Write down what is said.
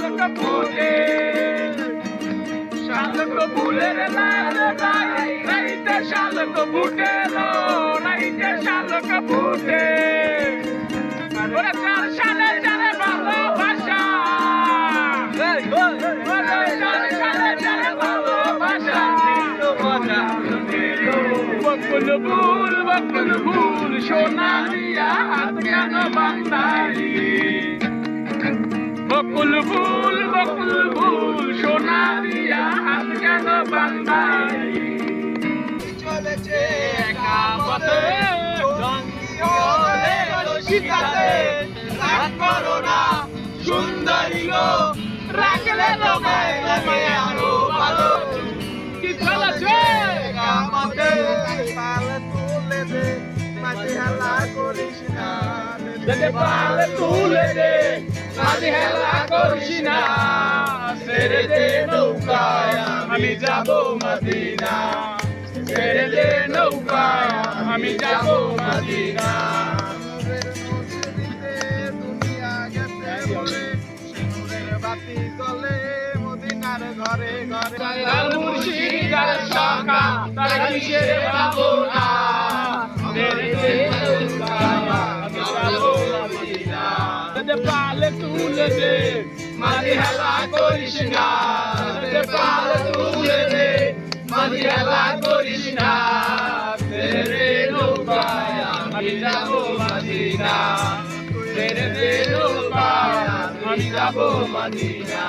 শালক ফুটে শালক ফুলের লাল রাইতে শালক ফুটে রাইতে শালক ফুটে ওরে 4 সালে যারে ভালোবাসা ওরে 4 সালে যারে ভালোবাসা বকুল ফুল সোনা দিয়া হাত কেন বান্ধাই বকুল ফুল সোনা দিয়া হাত কেন বান্ধাই চলেছে একা পথে জঙ্গলে রসিকাতে রাগ করো না সুন্দরী গো রাখলে তোমায় আরো ভালো কি চলেছে একা পথে পাল তুলে দে মাঝে হালা করিস না পাল তুলে দে মাঝে হেলা করিস না ছেড়ে দে নৌকায় আমি যাব মদিনা ছেড়ে দে নৌকায় আমি যাব মদিনা দুনিয়া গেছে বলে সিঁদুরের বাতি জ্বলে মদিনার ঘরে ঘরে তার মুর্শিদ আর শাখা তার কিসের ভাবনা ছেড়ে দে নৌকায় আমি যাব মদিনা পাল তুলে দে মাঝে হেলা করিস না পাল তুলে দে মাঝে হেলা করিস না ছেড়ে নৌকায় আমি যাব মদিনা ছেড়ে দে নৌকায় আমি যাব মদিনা